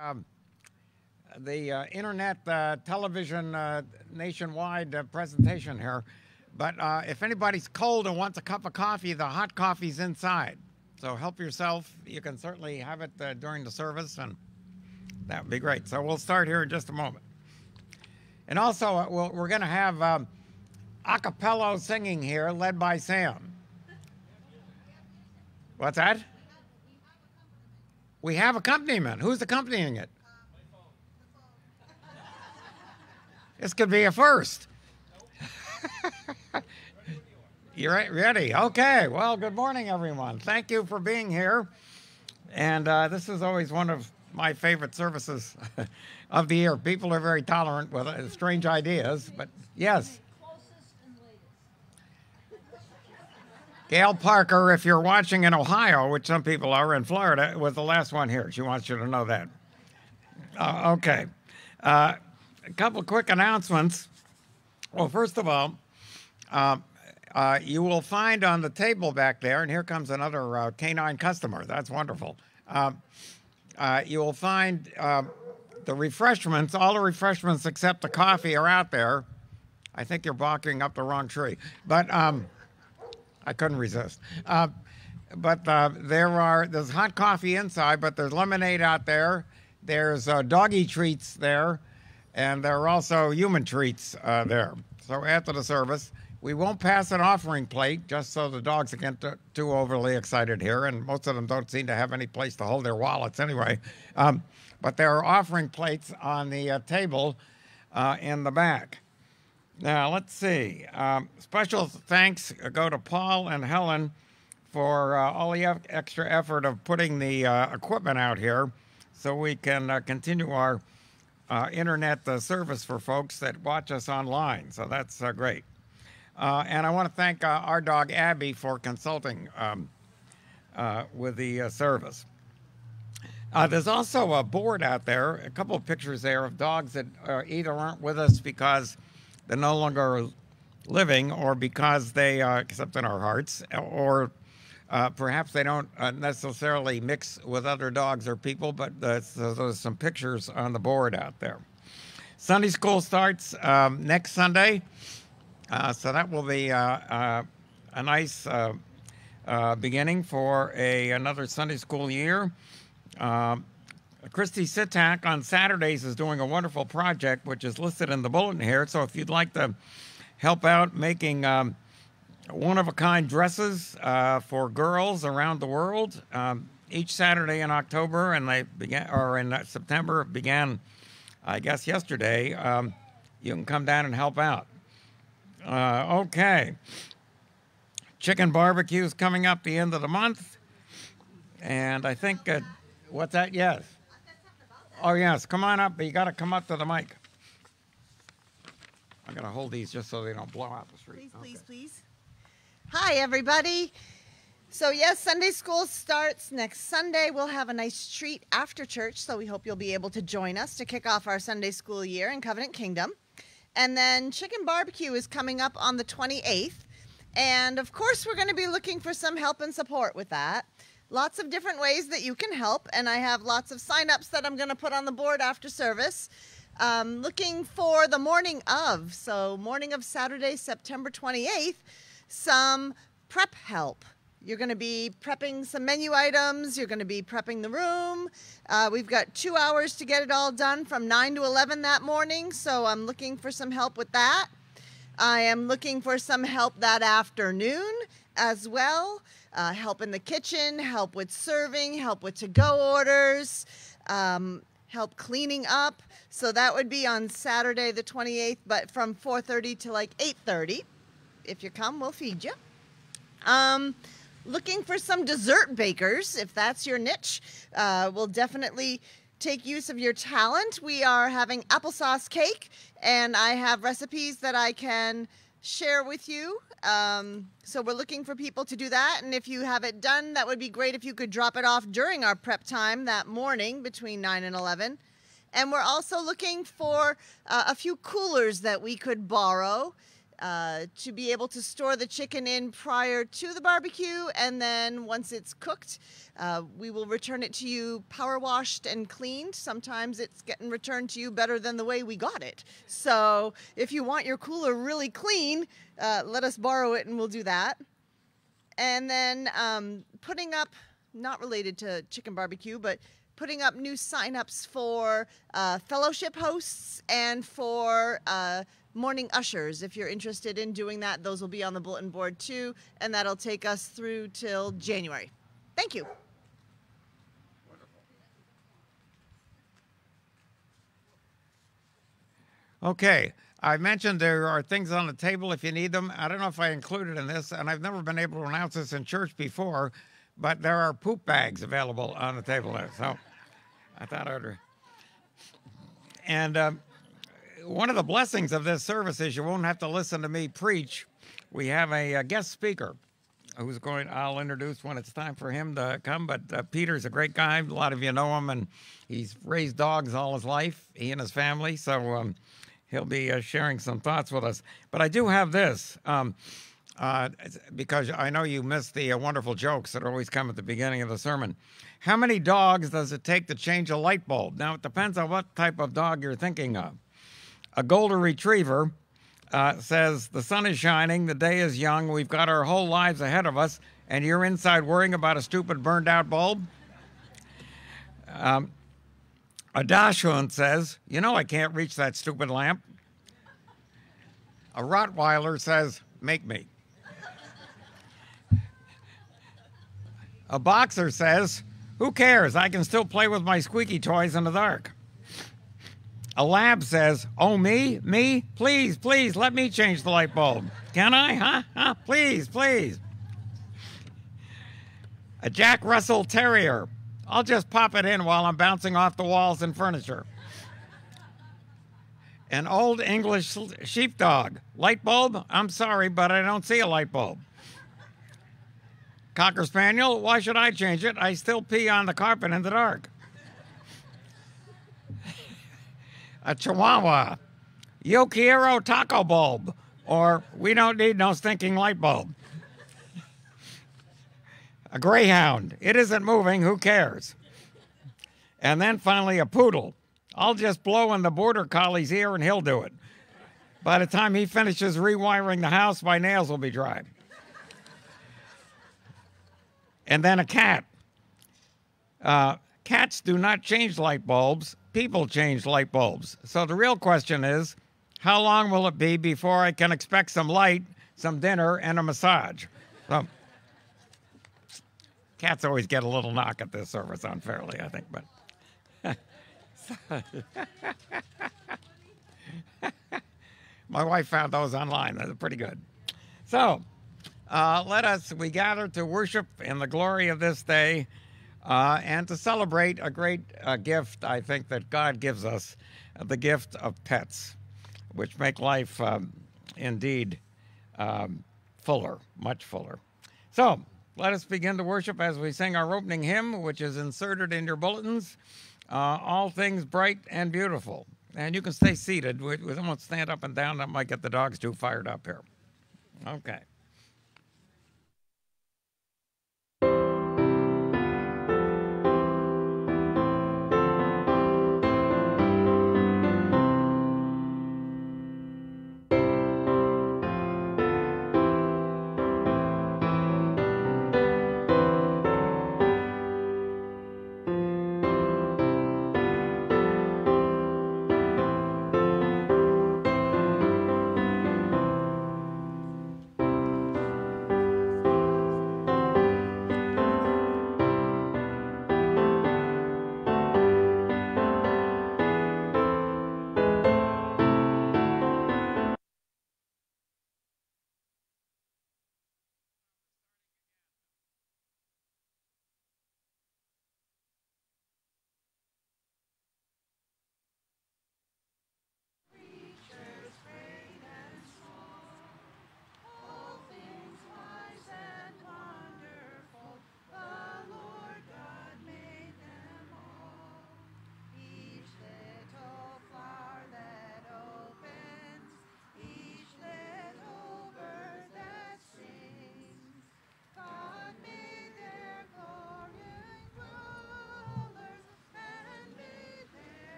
Um, the internet television nationwide presentation here. But if anybody's cold and wants a cup of coffee, the hot coffee's inside. So help yourself. You can certainly have it during the service, and that would be great. So we'll start here in just a moment. And also, we're going to have a cappella singing here, led by Sam. What's that? We have accompaniment. Who's accompanying it? This could be a first. You're ready? Okay. Well, good morning, everyone. Thank you for being here. And this is always one of my favorite services of the year. People are very tolerant with strange ideas, but yes. Gail Parker, if you're watching in Ohio, which some people are, in Florida, was the last one here. She wants you to know that. Okay. A couple quick announcements. Well, first of all, you will find on the table back there, and here comes another canine customer. That's wonderful. You will find the refreshments, all the refreshments except the coffee are out there. I think you're barking up the wrong tree. But I couldn't resist. There's hot coffee inside, but there's lemonade out there. There's doggy treats there, and there are also human treats there. So after the service, we won't pass an offering plate just so the dogs don't get too overly excited here, and most of them don't seem to have any place to hold their wallets anyway. But there are offering plates on the table in the back. Now, let's see. Special thanks go to Paul and Helen for all the extra effort of putting the equipment out here so we can continue our internet service for folks that watch us online. So that's great. And I want to thank our dog, Abby, for consulting with the service. There's also a board out there, a couple of pictures there of dogs that either aren't with us because they're no longer living, or because they accept in our hearts, or perhaps they don't necessarily mix with other dogs or people, but so there's some pictures on the board out there. Sunday school starts next Sunday, so that will be a nice beginning for another Sunday school year. Christy Sitak on Saturdays is doing a wonderful project, which is listed in the bulletin here. So if you'd like to help out making one-of-a-kind dresses for girls around the world, each Saturday in October, and they began, or in September, began, I guess, yesterday. You can come down and help out. Okay. Chicken barbecue is coming up the end of the month, and I think what's that? Yes. Oh, yes. Come on up, but you got to come up to the mic. I'm going to hold these just so they don't blow out the street. Please. Hi, everybody. So, yes, Sunday school starts next Sunday. We'll have a nice treat after church, so we hope you'll be able to join us to kick off our Sunday school year in Covenant Kingdom. And then chicken barbecue is coming up on the 28th. And, of course, we're going to be looking for some help and support with that. Lots of different ways that you can help, and I have lots of sign-ups that I'm going to put on the board after service. Looking for the morning of Saturday, September 28th, some prep help. You're going to be prepping some menu items. You're going to be prepping the room. We've got 2 hours to get it all done from 9 to 11 that morning, so I'm looking for some help with that. I am looking for some help that afternoon as well. Help in the kitchen, help with serving, help with to-go orders, help cleaning up. So that would be on Saturday the 28th, but from 4:30 to like 8:30. If you come, we'll feed you. Looking for some dessert bakers, if that's your niche. We'll definitely take use of your talent. We are having applesauce cake, and I have recipes that I can share with you. So we're looking for people to do that, and if you have it done, that would be great if you could drop it off during our prep time that morning between 9 and 11. And we're also looking for a few coolers that we could borrow to be able to store the chicken in prior to the barbecue, and then once it's cooked, we will return it to you power washed and cleaned. Sometimes it's getting returned to you better than the way we got it. So if you want your cooler really clean, let us borrow it and we'll do that. And then putting up, not related to chicken barbecue, but putting up new signups for fellowship hosts and for morning ushers. If you're interested in doing that, those will be on the bulletin board too, and that'll take us through till January. Thank you. Okay, I mentioned there are things on the table if you need them. I don't know if I included in this, and I've never been able to announce this in church before, but there are poop bags available on the table there. So I thought I'd... And one of the blessings of this service is you won't have to listen to me preach. We have a guest speaker who's I'll introduce when it's time for him to come, but Peter's a great guy. A lot of you know him, and he's raised dogs all his life, he and his family, so he'll be sharing some thoughts with us. But I do have this, because I know you missed the wonderful jokes that always come at the beginning of the sermon. How many dogs does it take to change a light bulb? Now, it depends on what type of dog you're thinking of. A golden retriever says, the sun is shining, the day is young, we've got our whole lives ahead of us, and you're inside worrying about a stupid burned out bulb? A dachshund says, you know I can't reach that stupid lamp. A Rottweiler says, make me. A boxer says, who cares? I can still play with my squeaky toys in the dark. A lab says, oh, me? Me? Please, please, let me change the light bulb. Can I? Huh? Please, please. A Jack Russell Terrier. I'll just pop it in while I'm bouncing off the walls and furniture. An Old English sheepdog. Light bulb? I'm sorry, but I don't see a light bulb. Cocker Spaniel? Why should I change it? I still pee on the carpet in the dark. A Chihuahua. Yo quiero taco bulb. Or we don't need no stinking light bulb. A greyhound. It isn't moving. Who cares? And then finally a poodle. I'll just blow in the border collie's ear and he'll do it. By the time he finishes rewiring the house, my nails will be dry. And then a cat. Cats do not change light bulbs. People change light bulbs. So the real question is, how long will it be before I can expect some light, some dinner, and a massage? So, cats always get a little knock at this service unfairly, I think, but my wife found those online. They're pretty good. So we gather to worship in the glory of this day and to celebrate a great gift, I think, that God gives us, the gift of pets, which make life indeed fuller, much fuller. So let us begin to worship as we sing our opening hymn, which is inserted in your bulletins, All Things Bright and Beautiful. And you can stay seated. We won't stand up and down. That might get the dogs too fired up here. Okay.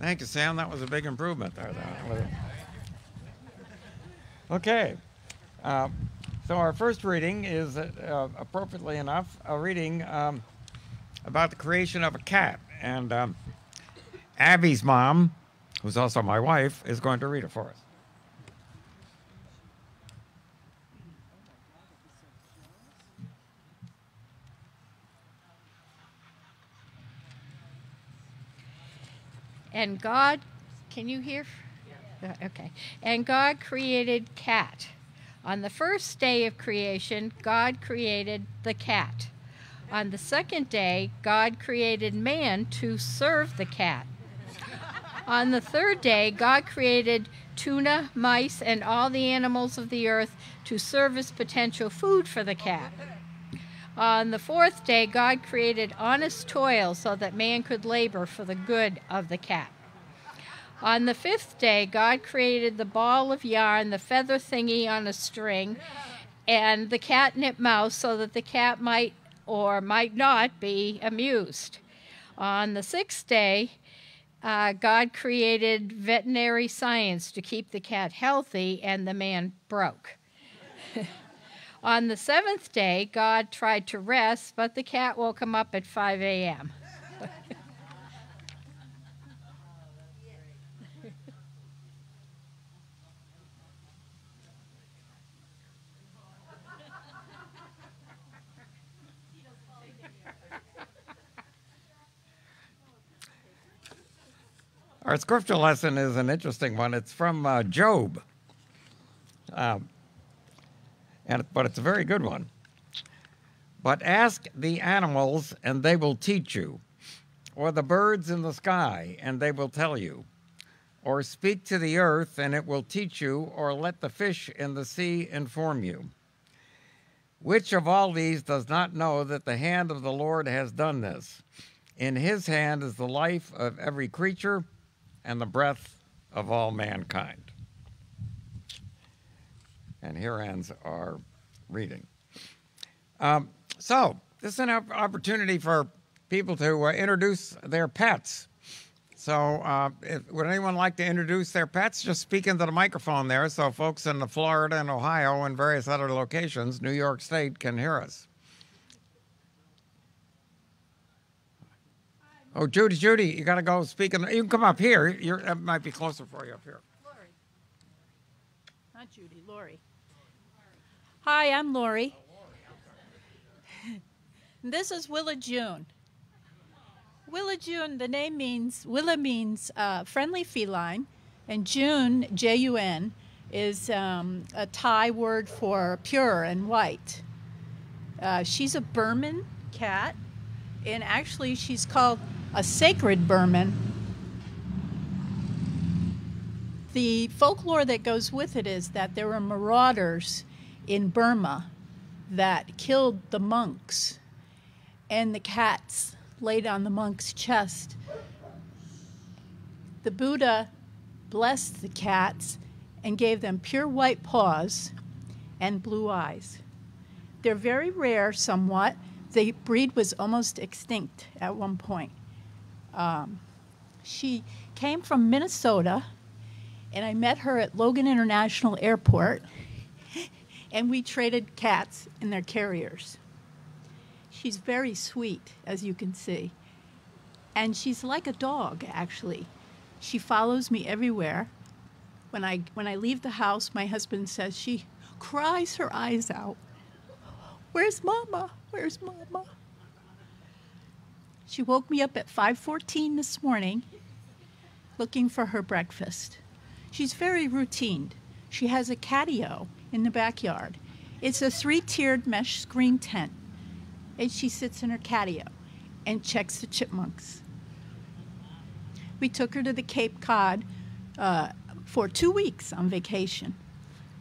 Thank you, Sam. That was a big improvement there. Okay. So our first reading is, appropriately enough, a reading about the creation of a cat. And Abby's mom, who's also my wife, is going to read it for us. And God, can you hear? Okay. And God created cat. On the first day of creation, God created the cat. On the second day, God created man to serve the cat. On the third day, God created tuna, mice, and all the animals of the earth to serve as potential food for the cat. On the fourth day, God created honest toil so that man could labor for the good of the cat. On the fifth day, God created the ball of yarn, the feather thingy on a string, and the catnip mouse so that the cat might or might not be amused. On the sixth day, God created veterinary science to keep the cat healthy and the man broke. On the seventh day, God tried to rest, but the cat woke him up at 5 a.m. Our scripture lesson is an interesting one. It's from Job, but it's a very good one. But ask the animals, and they will teach you, or the birds in the sky, and they will tell you, or speak to the earth, and it will teach you, or let the fish in the sea inform you. Which of all these does not know that the hand of the Lord has done this? In his hand is the life of every creature, and the breath of all mankind. And here ends our reading. So this is an opportunity for people to introduce their pets. So would anyone like to introduce their pets? Just speak into the microphone there so folks in Florida and Ohio and various other locations, New York State, can hear us. Oh, Judy, you got to go speak. You can come up here. It might be closer for you up here. Lori. Not Judy, Lori. Hi, I'm Lori. This is Willa June. Willa June, the name means, Willa means friendly feline, and June, J-U-N, is a Thai word for pure and white. She's a Burman cat, and actually she's called a sacred Burman. The folklore that goes with it is that there were marauders in Burma that killed the monks, and the cats laid on the monk's chest. The Buddha blessed the cats and gave them pure white paws and blue eyes. They're very rare somewhat. The breed was almost extinct at one point. She came from Minnesota, and I met her at Logan International Airport, and we traded cats in their carriers. She's very sweet, as you can see. And she's like a dog, actually. She follows me everywhere. When I leave the house, my husband says she cries her eyes out. Where's Mama? Where's Mama? She woke me up at 5:14 this morning looking for her breakfast. She's very routine. She has a catio in the backyard. It's a 3-tiered mesh screen tent, and she sits in her catio and checks the chipmunks. We took her to the Cape Cod for 2 weeks on vacation.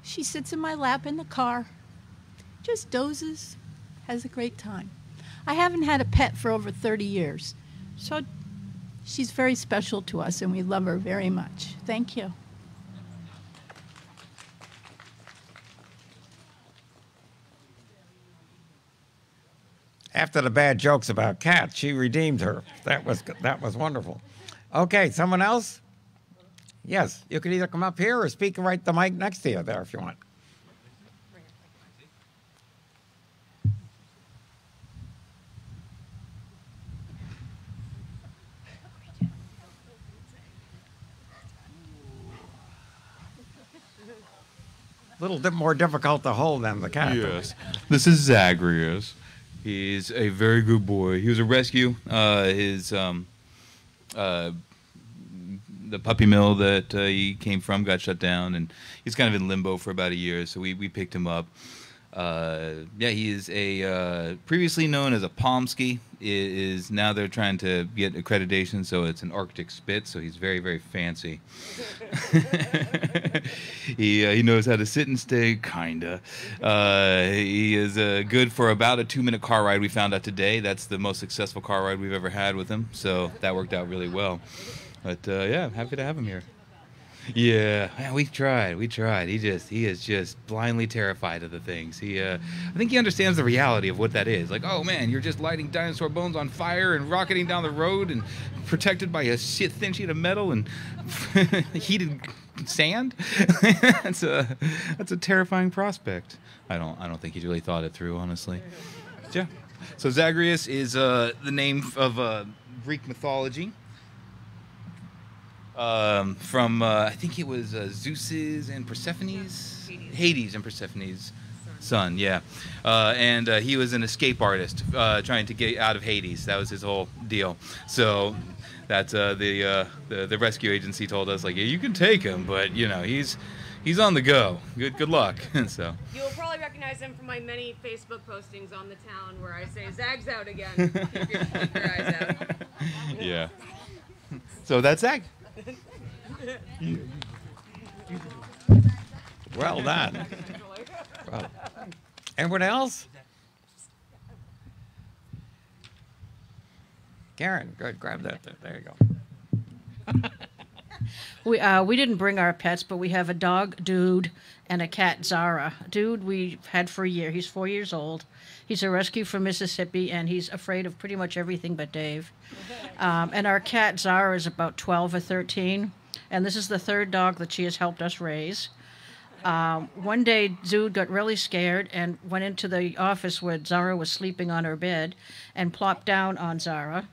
She sits in my lap in the car, just dozes, has a great time. I haven't had a pet for over 30 years, so she's very special to us, and we love her very much. Thank you. After the bad jokes about cats, she redeemed her. That was wonderful. Okay, someone else? Yes, you could either come up here or speak right to the mic next to you there if you want. A little bit more difficult to hold than the cat. Yes. This is Zagreus. He's a very good boy. He was a rescue. The puppy mill that he came from got shut down, and he's kind of in limbo for about a year, so we picked him up. He is a previously known as a Pomsky. Is now they're trying to get accreditation, so it's an Arctic Spitz. So he's very, very fancy. He knows how to sit and stay, kinda. He is good for about a 2-minute car ride. We found out today that's the most successful car ride we've ever had with him. So that worked out really well. But happy to have him here. Yeah, man, we tried. He is just blindly terrified of the things. I think he understands the reality of what that is. Like, oh man, you're just lighting dinosaur bones on fire and rocketing down the road and protected by a thin sheet of metal and heated sand. That's a terrifying prospect. I don't think he's really thought it through, honestly. Yeah. So Zagreus is the name of Greek mythology. From I think it was Zeus's and Persephone's, Hades and Persephone's son. Yeah, and he was an escape artist trying to get out of Hades. That was his whole deal. So that's the rescue agency told us, like, yeah, you can take him, but he's on the go. Good luck. So you'll probably recognize him from my many Facebook postings on the town where I say Zag's out again. Keep your eyes out. Yeah. So that's Zag. Well done. Well, anyone else? Karen, good. Grab that. There you go. We didn't bring our pets, but we have a dog, Dude, and a cat, Zara. Dude we've had for a year. He's 4 years old. He's a rescue from Mississippi, and he's afraid of pretty much everything but Dave. And our cat, Zara, is about 12 or 13, and this is the third dog that she has helped us raise. One day, Dude got really scared and went into the office where Zara was sleeping on her bed and plopped down on Zara.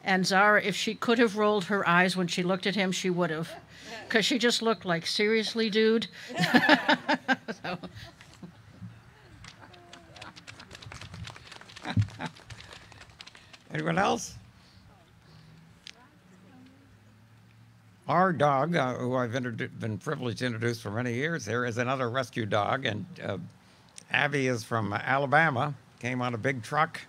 And Zara, if she could have rolled her eyes when she looked at him, she would have, because she just looked like, seriously, Dude? So. Anyone else? Our dog, who I've been privileged to introduce for many years here, is another rescue dog, and Abby is from Alabama, came on a big truck,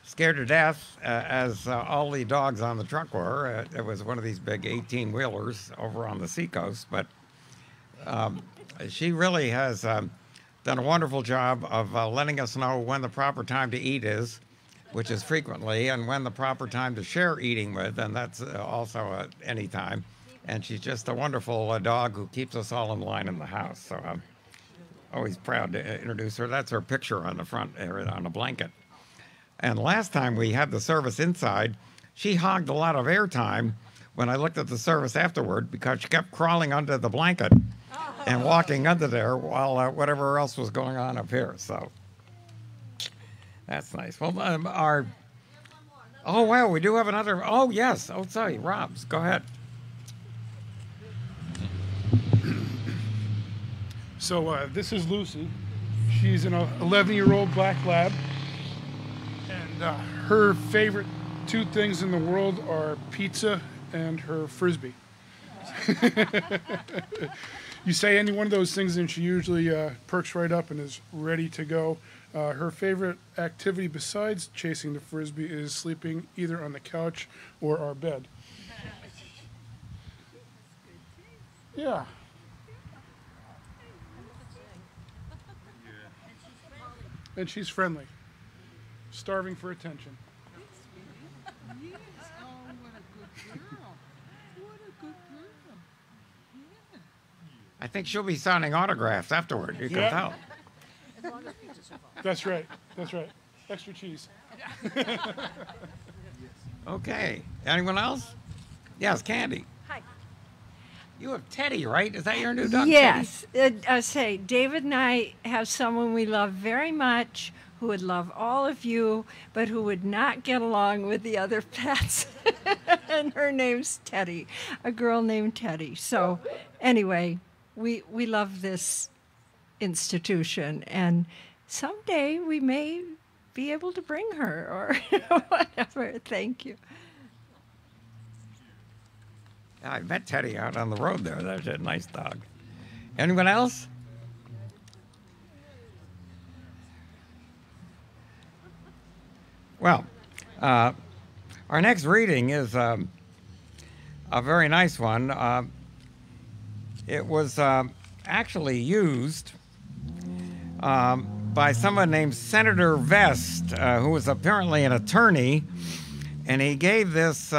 scared to death, as all the dogs on the truck were. It was one of these big 18-wheelers over on the seacoast, but she really has done a wonderful job of letting us know when the proper time to eat is, which is frequently, and when the proper time to share eating with, and that's also any time. And she's just a wonderful dog who keeps us all in line in the house. So I'm always proud to introduce her. That's her picture on the front there on a blanket. And last time we had the service inside, she hogged a lot of airtime when I looked at the service afterward, because she kept crawling under the blanket and walking under there while whatever else was going on up here. So that's nice. Well, we do have another. Oh, yes. Oh, sorry. Rob's. Go ahead. So this is Lucy. She's an 11-year-old black lab. And her favorite two things in the world are pizza and her Frisbee. You say any one of those things and she usually perks right up and is ready to go. Her favorite activity besides chasing the Frisbee is sleeping either on the couch or our bed. Yeah. And she's friendly. Starving for attention. I think she'll be signing autographs afterward. You can tell. That's right. That's right. Extra cheese. Okay. Anyone else? Yes, Candy. Hi. You have Teddy, right? Is that your new dog? Yes. Say, David and I have someone we love very much who would love all of you, but who would not get along with the other pets. And her name's Teddy, a girl named Teddy. So anyway, we love this institution, and someday we may be able to bring her or whatever. Thank you. Yeah, I met Teddy out on the road there. That's a nice dog. Anyone else? Well, our next reading is a very nice one. It was actually used by someone named Senator Vest, who was apparently an attorney, and he gave this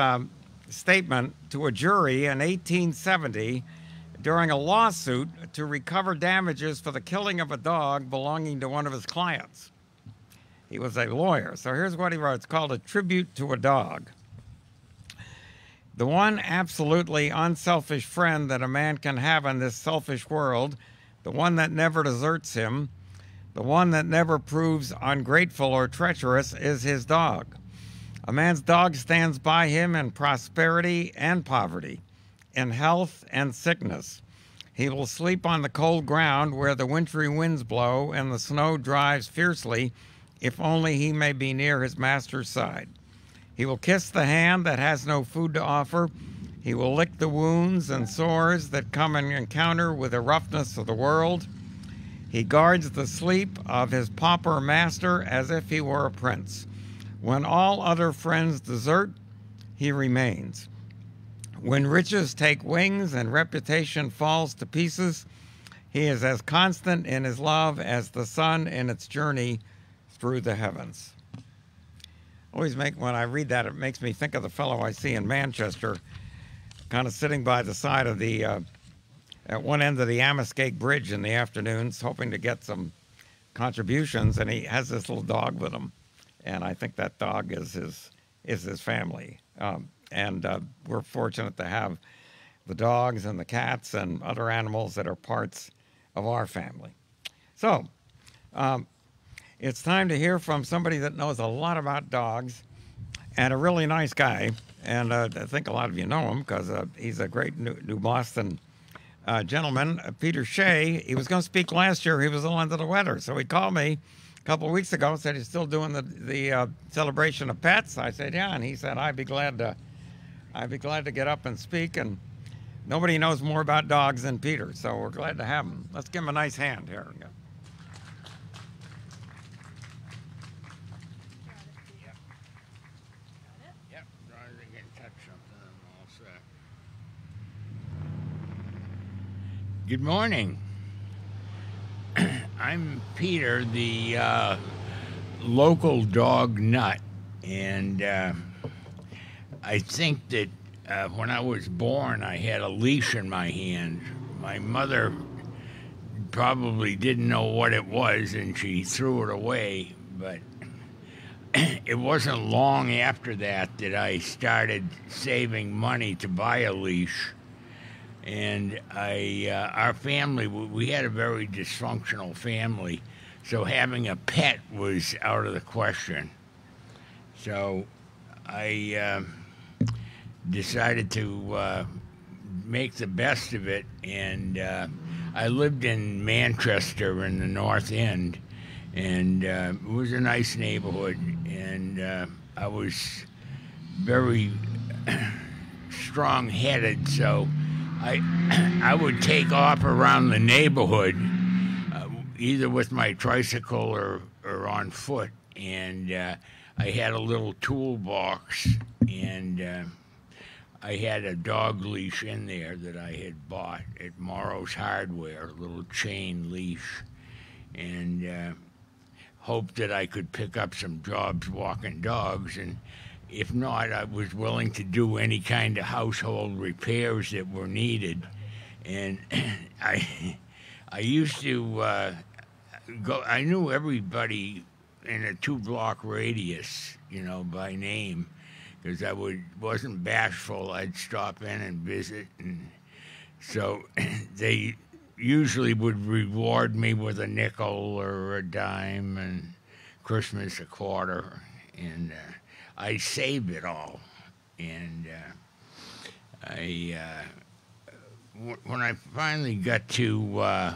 statement to a jury in 1870 during a lawsuit to recover damages for the killing of a dog belonging to one of his clients. He was a lawyer. So here's what he wrote. It's called A Tribute to a Dog. The one absolutely unselfish friend that a man can have in this selfish world, the one that never deserts him, the one that never proves ungrateful or treacherous, is his dog. A man's dog stands by him in prosperity and poverty, in health and sickness. He will sleep on the cold ground where the wintry winds blow and the snow drives fiercely, if only he may be near his master's side. He will kiss the hand that has no food to offer. He will lick the wounds and sores that come in encounter with the roughness of the world. He guards the sleep of his pauper master as if he were a prince. When all other friends desert, he remains. When riches take wings and reputation falls to pieces, he is as constant in his love as the sun in its journey through the heavens. When I read that, it makes me think of the fellow I see in Manchester, kind of sitting by the side of the, at one end of the Amoskeag Bridge in the afternoons, hoping to get some contributions, and he has this little dog with him. And I think that dog is his family. We're fortunate to have the dogs and the cats and other animals that are parts of our family. So, it's time to hear from somebody that knows a lot about dogs and a really nice guy. And I think a lot of you know him because he's a great New Boston gentleman, Peter Shea. He was going to speak last year. He was under the weather. So he called me a couple of weeks ago and said he's still doing the celebration of pets. I said, yeah. And he said, I'd be glad to get up and speak. And nobody knows more about dogs than Peter. So we're glad to have him. Let's give him a nice hand here. Good morning. I'm Peter, the local dog nut, and I think that when I was born, I had a leash in my hand. My mother probably didn't know what it was, and she threw it away, but it wasn't long after that I started saving money to buy a leash. And our family, we had a very dysfunctional family, so having a pet was out of the question. So I decided to make the best of it, and I lived in Manchester in the North End, and it was a nice neighborhood, and I was very strong-headed, so I would take off around the neighborhood, either with my tricycle or on foot, and I had a little toolbox, and I had a dog leash in there that I had bought at Morrow's Hardware, a little chain leash, and hoped that I could pick up some jobs walking dogs, and if not, I was willing to do any kind of household repairs that were needed. And I used to go, I knew everybody in a 2-block radius, by name, because wasn't bashful. I'd stop in and visit, and so they usually would reward me with a nickel or a dime, and Christmas a quarter, and I saved it all, and when I finally got to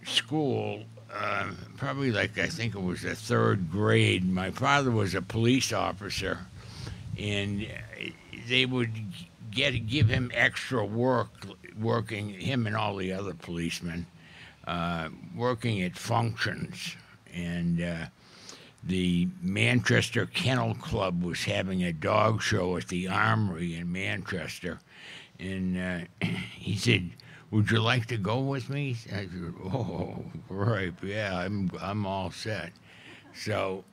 school, probably like I think it was the third grade, my father was a police officer, and they would give him extra work, working, him and all the other policemen, working at functions. And the Manchester Kennel Club was having a dog show at the Armory in Manchester. And he said, "Would you like to go with me?" I said, "Oh, right, yeah, I'm all set." So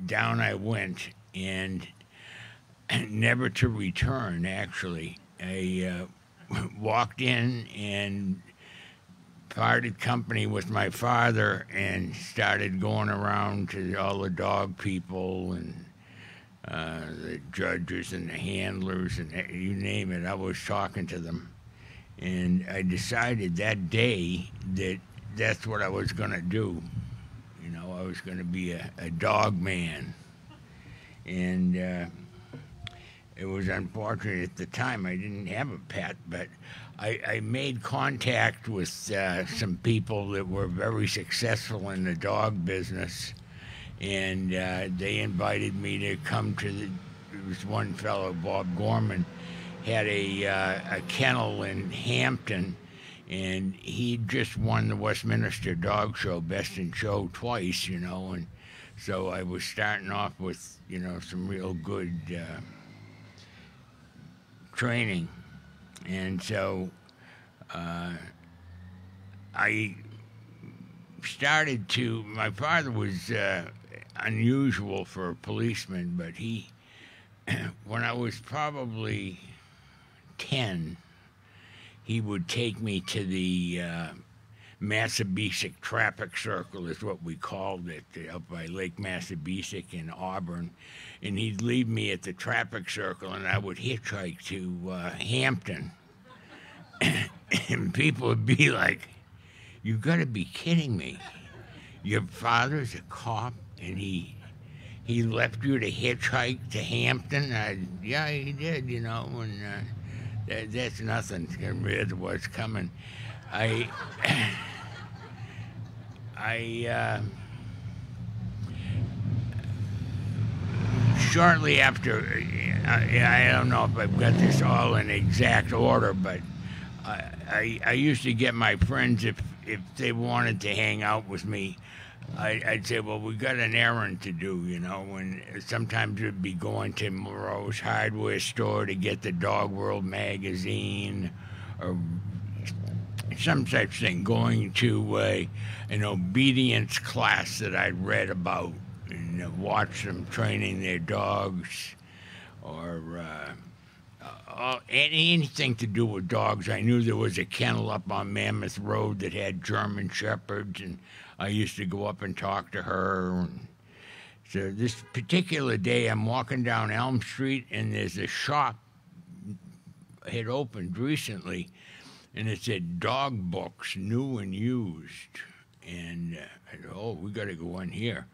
down I went, and never to return, actually. I walked in and parted company with my father and started going around to all the dog people and the judges and the handlers and you name it. I was talking to them. And I decided that day that that's what I was going to do. You know, I was going to be a dog man. And it was unfortunate at the time I didn't have a pet, but I made contact with some people that were very successful in the dog business, and they invited me to come to there was one fellow, Bob Gorman, had a kennel in Hampton, and he just won the Westminster Dog Show, Best in Show, twice, you know, and so I was starting off with, you know, some real good training. And so I started to, my father was unusual for a policeman, but he, when I was probably 10, he would take me to the Massabesic Traffic Circle, is what we called it, up by Lake Massabesic in Auburn. And he'd leave me at the traffic circle, and I would hitchhike to Hampton. And people would be like, "You got to be kidding me. Your father's a cop, and he left you to hitchhike to Hampton?" Yeah, he did, you know, and that's nothing compared to what's coming. Shortly after, I don't know if I've got this all in exact order, but I used to get my friends, if they wanted to hang out with me, I'd say, "Well, we got an errand to do," you know, and sometimes we'd be going to Moreau's hardware store to get the Dog World magazine or some such thing, going to an obedience class that I'd read about and watch them training their dogs, or anything to do with dogs. I knew there was a kennel up on Mammoth Road that had German Shepherds, and I used to go up and talk to her. And so this particular day, I'm walking down Elm Street, and there's a shop had opened recently, and it said dog books, new and used. And I said, "Oh, we got to go in here."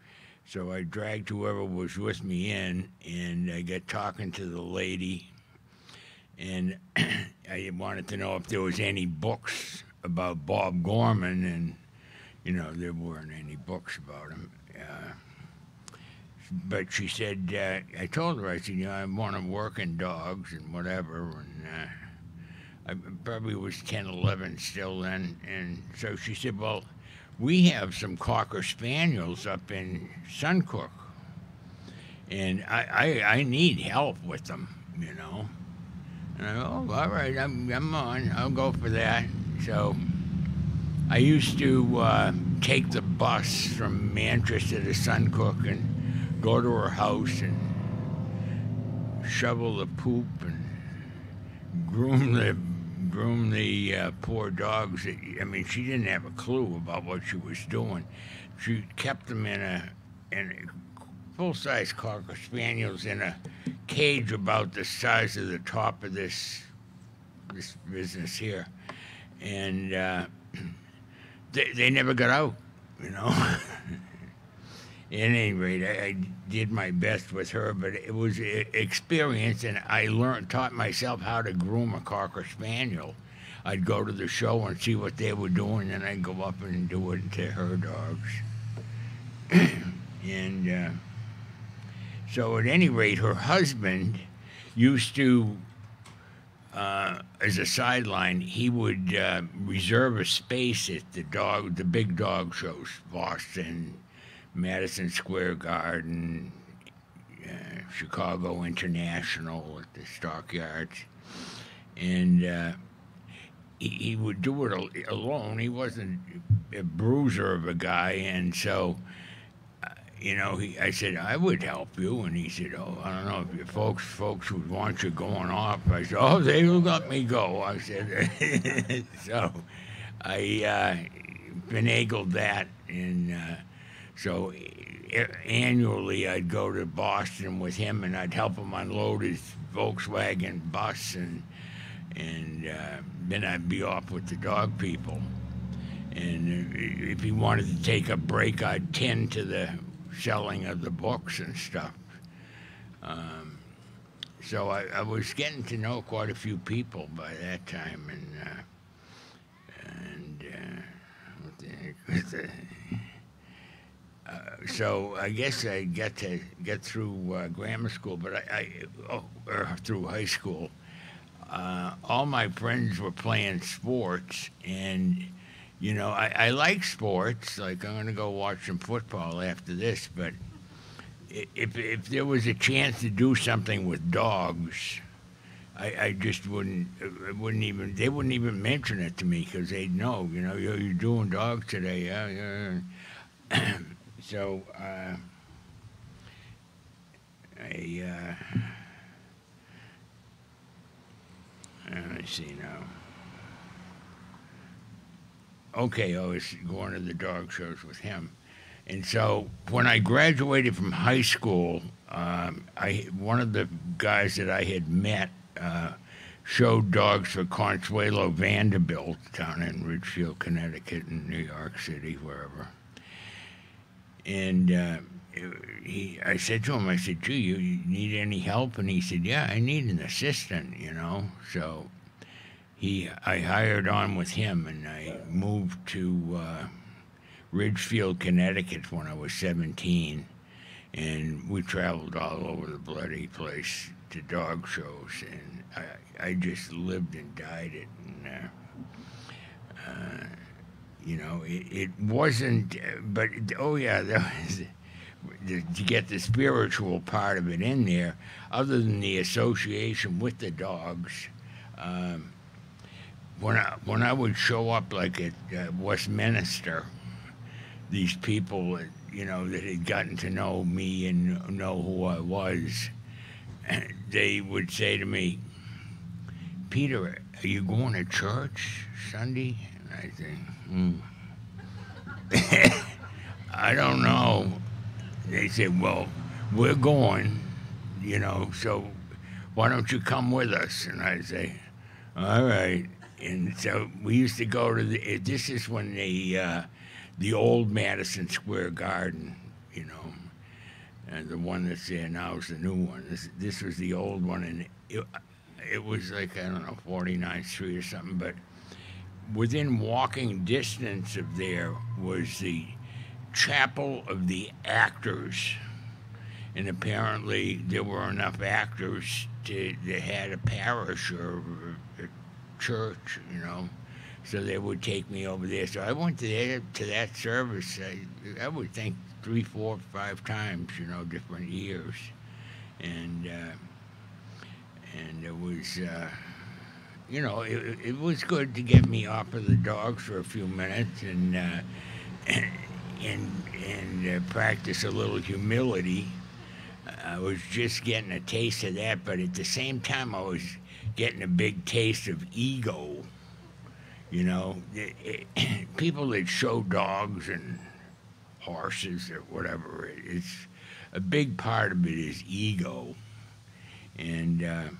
So I dragged whoever was with me in, and I got talking to the lady, and I wanted to know if there was any books about Bob Gorman, and, you know, there weren't any books about him. But she said, I told her, I said, you know, I want to work in dogs and whatever, and I probably was 10, 11 still then, and so she said, "Well, we have some Cocker Spaniels up in Suncook, and I need help with them, you know." And I go, "Oh, all right, I'm on. I'll go for that." So I used to take the bus from Manchester to Suncook and go to her house and shovel the poop and groom the poor dogs. I mean, she didn't have a clue about what she was doing. She kept them in a full-size Cocker Spaniels in a cage about the size of the top of this business here, and they never got out, you know. At any rate, I did my best with her, but it was an experience, and I taught myself how to groom a Cocker Spaniel. I'd go to the show and see what they were doing, and I'd go up and do it to her dogs. And so at any rate, her husband used to, as a sideline, he would reserve a space at the big dog shows, Boston, Madison Square Garden, Chicago International at the Stockyards. And he would do it alone. He wasn't a bruiser of a guy. And so, you know, I said, I would help you. And he said, oh, I don't know if your folks would want you going off. I said, oh, they will let me go. I said, so I finagled that. And so annually I'd go to Boston with him, and I'd help him unload his Volkswagen bus, and then I'd be off with the dog people. And if he wanted to take a break, I'd tend to the selling of the books and stuff. So I was getting to know quite a few people by that time, so I guess I got to get through grammar school, but or through high school. All my friends were playing sports, and you know, I like sports. Like, I'm going to go watch some football after this, but if there was a chance to do something with dogs, I just wouldn't even, they wouldn't even mention it to me, because they'd know, you know, you're doing dogs today, yeah. So, let me see now. Okay, I was going to the dog shows with him. And so when I graduated from high school, one of the guys that I had met showed dogs for Consuelo Vanderbilt down in Ridgefield, Connecticut, and New York City, wherever. And I said to him, I said, gee, you need any help? And he said, yeah, I need an assistant, you know. So I hired on with him, and I moved to Ridgefield, Connecticut when I was 17. And we traveled all over the bloody place to dog shows, and I just lived and died it. And, you know, it wasn't, but, oh yeah, there was, to get the spiritual part of it in there, other than the association with the dogs, when I would show up, like at Westminster, these people, you know, that had gotten to know me and know who I was, they would say to me, Peter, are you going to church Sunday? And I say, I don't know. They said, well, we're going, you know, so why don't you come with us? And I say, all right. And so we used to go to this is when the old Madison Square Garden, you know, and the one that's there now is the new one. This was the old one, and it was like, I don't know, 49th Street or something, but within walking distance of there was the Chapel of the Actors, and apparently there were enough actors they had a parish or a church, you know, so they would take me over there. So I went to that service, I would think 3, 4, 5 times, you know, different years, and it was, you know, it was good to get me off of the dogs for a few minutes and practice a little humility. I was just getting a taste of that, but at the same time I was getting a big taste of ego. You know, people that show dogs and horses or whatever, it's a big part of it is ego. And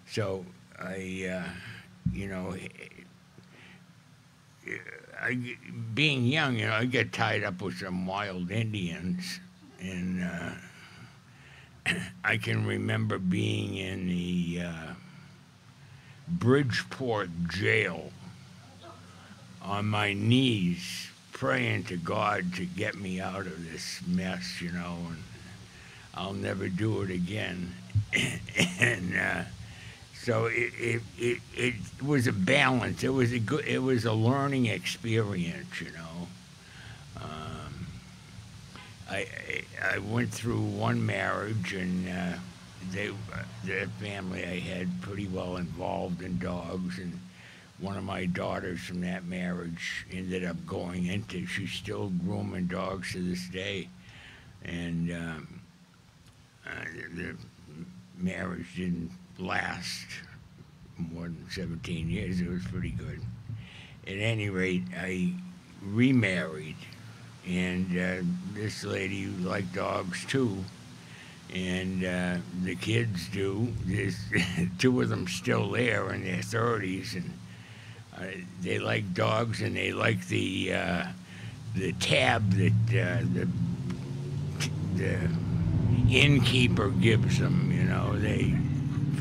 so you know, being young, you know, I get tied up with some wild Indians, and I can remember being in the Bridgeport jail on my knees praying to God to get me out of this mess, you know, and I'll never do it again. And so it was a balance. It was a learning experience, you know. I went through one marriage, and the family I had pretty well involved in dogs, and one of my daughters from that marriage ended up going into. She's still grooming dogs to this day, and the marriage didn't last more than 17 years. It was pretty good. At any rate, I remarried, and this lady liked dogs too, and the kids do. There's two of them still there in their 30s, and they like dogs, and they like the tab that the innkeeper gives them. You know, they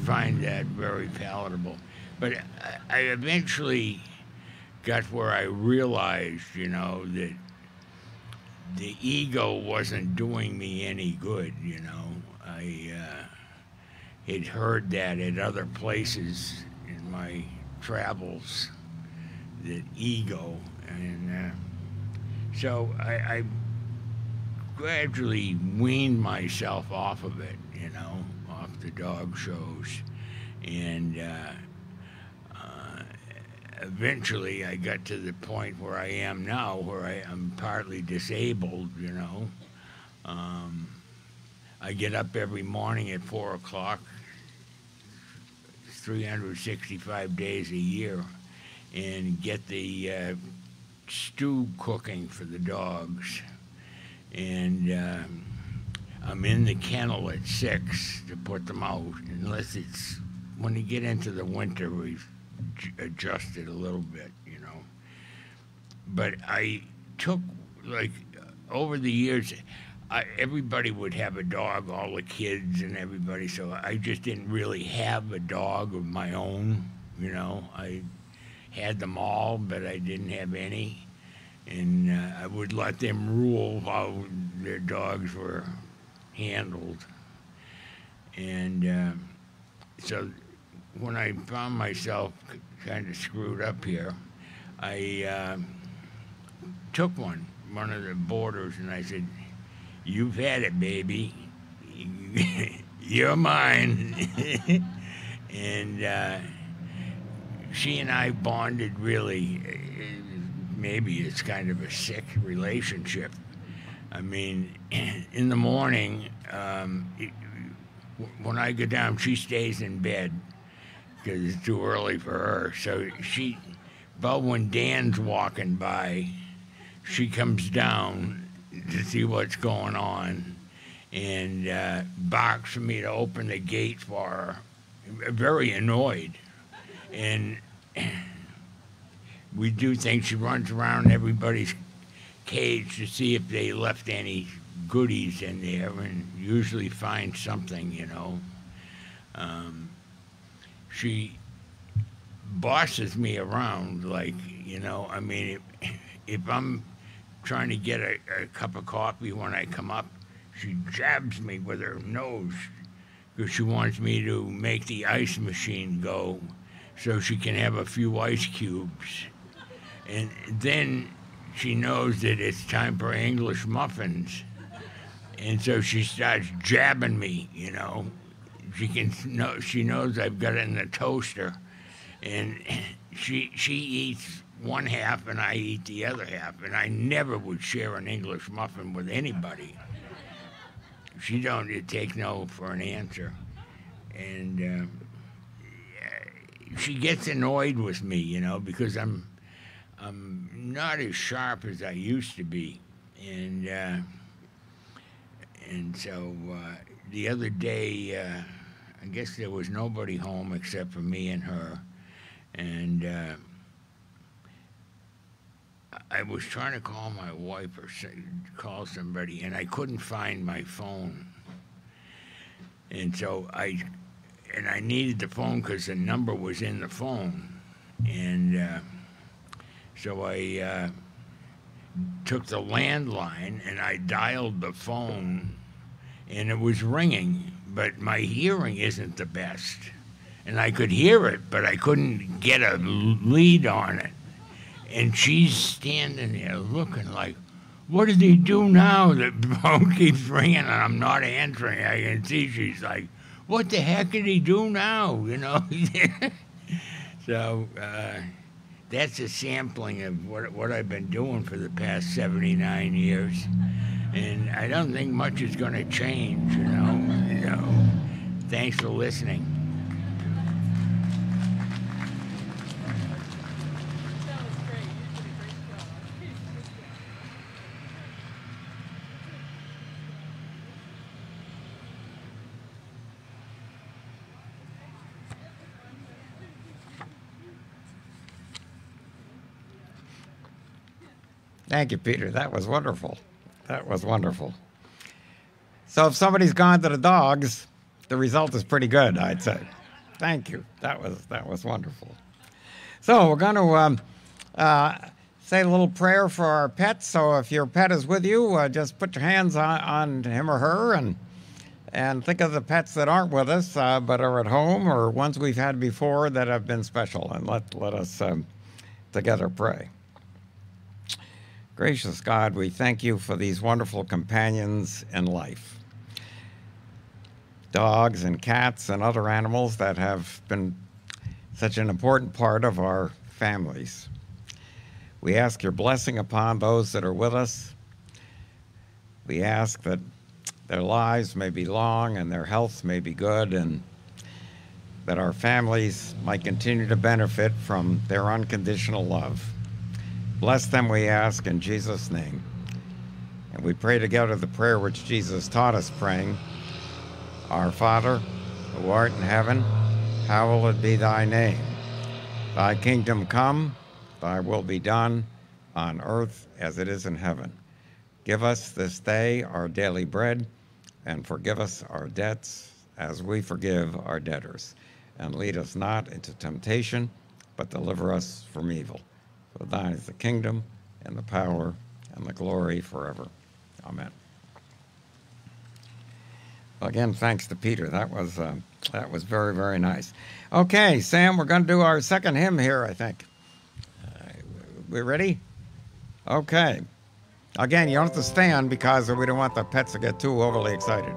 find that very palatable. But I eventually got where I realized, you know, that the ego wasn't doing me any good, you know. I had heard that at other places in my travels, that ego. And so I gradually weaned myself off of it, you know, off the dog shows. And eventually I got to the point where I am now, where I'm partly disabled, you know. I get up every morning at 4 o'clock, 365 days a year, and get the stew cooking for the dogs. And I'm in the kennel at 6 to put them out, unless it's when you get into the winter, we've adjusted a little bit, you know. But I took, like, over the years, everybody would have a dog, all the kids and everybody, so I just didn't really have a dog of my own, you know. I had them all, but I didn't have any. And I would let them rule how their dogs were handled. And so when I found myself kind of screwed up here, I took one of the boarders, and I said, "You've had it, baby. You're mine." And she and I bonded really. Maybe it's kind of a sick relationship. I mean, in the morning, when I go down, she stays in bed because it's too early for her. So about when Dan's walking by, she comes down to see what's going on and barks for me to open the gate for her, very annoyed. And we do things. She runs around everybody's cage to see if they left any goodies in there, and usually finds something, you know. She bosses me around, like, you know, I mean, if I'm trying to get a cup of coffee when I come up, she jabs me with her nose because she wants me to make the ice machine go so she can have a few ice cubes. And then she knows that it's time for English muffins. And so she starts jabbing me, you know. She knows I've got it in the toaster. And she eats one half and I eat the other half. And I never would share an English muffin with anybody. She don't take no for an answer. And she gets annoyed with me, you know, because I'm not as sharp as I used to be. And so the other day, I guess there was nobody home except for me and her. And I was trying to call my wife or call somebody, and I couldn't find my phone. And so I needed the phone because the number was in the phone. And so I took the landline and I dialed the phone, and it was ringing, but my hearing isn't the best. And I could hear it, but I couldn't get a lead on it. And she's standing there looking like, what did he do now? The phone keeps ringing and I'm not answering. I can see she's like, what the heck did he do now? You know? So that's a sampling of what I've been doing for the past 79 years. And I don't think much is going to change, you know. Thanks for listening. Thank you, Peter. That was wonderful. That was wonderful. So if somebody's gone to the dogs, the result is pretty good, I'd say. Thank you. That was wonderful. So we're going to say a little prayer for our pets. So if your pet is with you, just put your hands on him or her and think of the pets that aren't with us but are at home, or ones we've had before that have been special. And let us together pray. Gracious God, we thank you for these wonderful companions in life. Dogs and cats and other animals that have been such an important part of our families. We ask your blessing upon those that are with us. We ask that their lives may be long and their health may be good, and that our families might continue to benefit from their unconditional love. Bless them, we ask, in Jesus' name. And we pray together the prayer which Jesus taught us praying. Our Father, who art in heaven, hallowed be thy name. Thy kingdom come, thy will be done, on earth as it is in heaven. Give us this day our daily bread, and forgive us our debts as we forgive our debtors. And lead us not into temptation, but deliver us from evil. For thine is the kingdom, and the power, and the glory forever. Amen. Well, again, thanks to Peter. That was very, very nice. Okay, Sam, we're going to do our second hymn here, I think. We ready? Okay. Again, you don't have to stand because we don't want the pets to get too overly excited.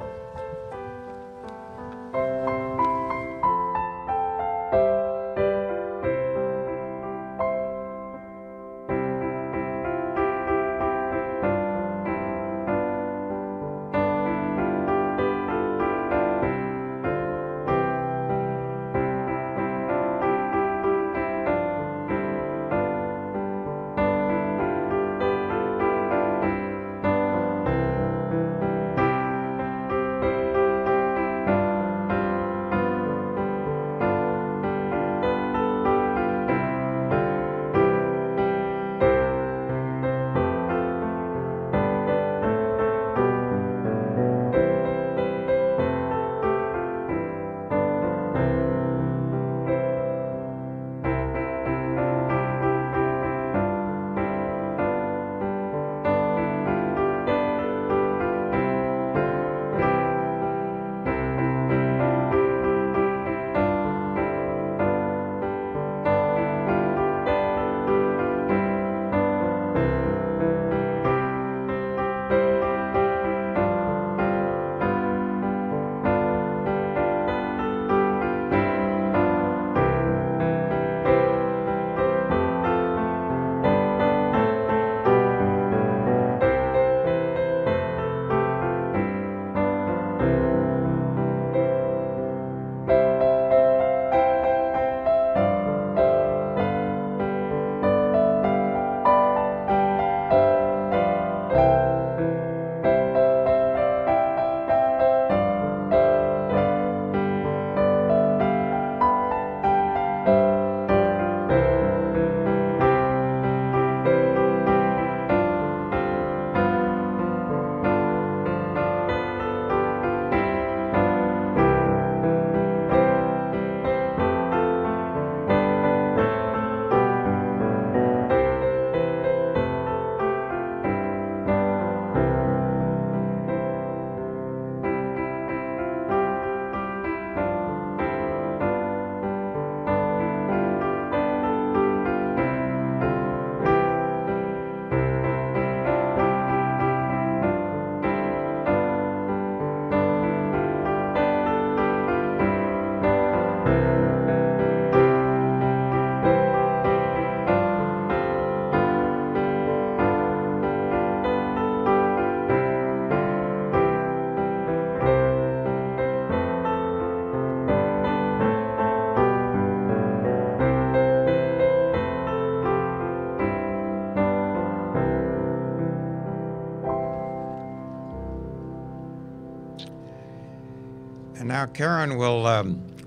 Now, Karen will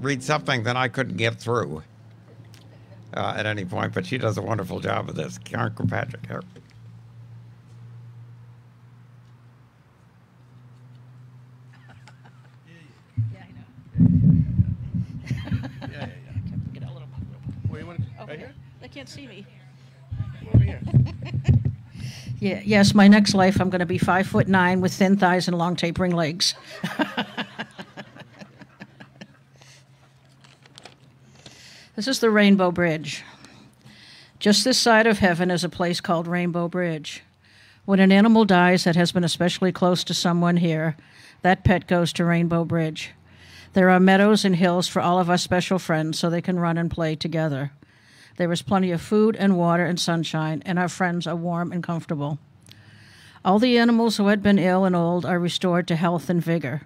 read something that I couldn't get through at any point, but she does a wonderful job of this. Karen Kirkpatrick here. Yeah, I know. Get a little. Where you want to? Over Right here. here? They can't see me. Over here. Yeah, yes, my next life I'm going to be 5'9" with thin thighs and long tapering legs. This is the Rainbow Bridge. Just this side of heaven is a place called Rainbow Bridge. When an animal dies that has been especially close to someone here, that pet goes to Rainbow Bridge. There are meadows and hills for all of our special friends so they can run and play together. There is plenty of food and water and sunshine, and our friends are warm and comfortable. All the animals who had been ill and old are restored to health and vigor.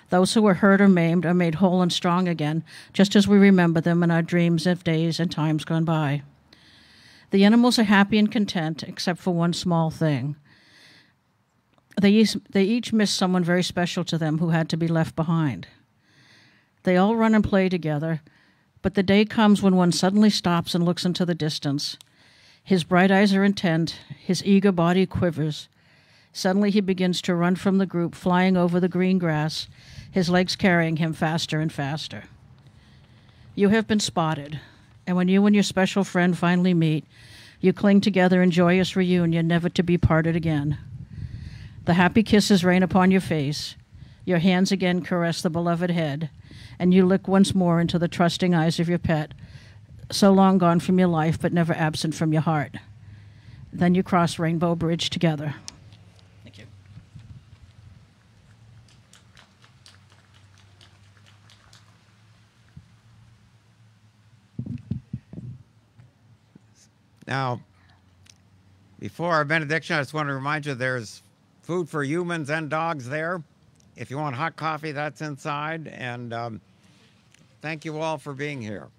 Those who were hurt or maimed are made whole and strong again, just as we remember them in our dreams of days and times gone by. The animals are happy and content, except for one small thing. They each miss someone very special to them who had to be left behind. They all run and play together, but the day comes when one suddenly stops and looks into the distance. His bright eyes are intent, his eager body quivers. Suddenly he begins to run from the group, flying over the green grass, his legs carrying him faster and faster. You have been spotted, and when you and your special friend finally meet, you cling together in joyous reunion, never to be parted again. The happy kisses rain upon your face, your hands again caress the beloved head, and you look once more into the trusting eyes of your pet, so long gone from your life but never absent from your heart. Then you cross Rainbow Bridge together. Thank you. Now, before our benediction, I just want to remind you there's food for humans and dogs there. If you want hot coffee, that's inside. And thank you all for being here.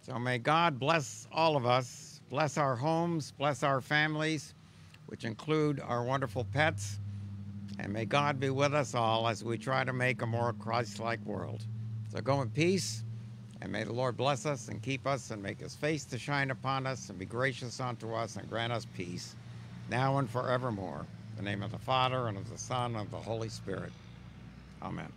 So may God bless all of us, bless our homes, bless our families, which include our wonderful pets. And may God be with us all as we try to make a more Christ-like world. So go in peace, and may the Lord bless us and keep us and make his face to shine upon us and be gracious unto us and grant us peace, now and forevermore. In the name of the Father, and of the Son, and of the Holy Spirit. Amen.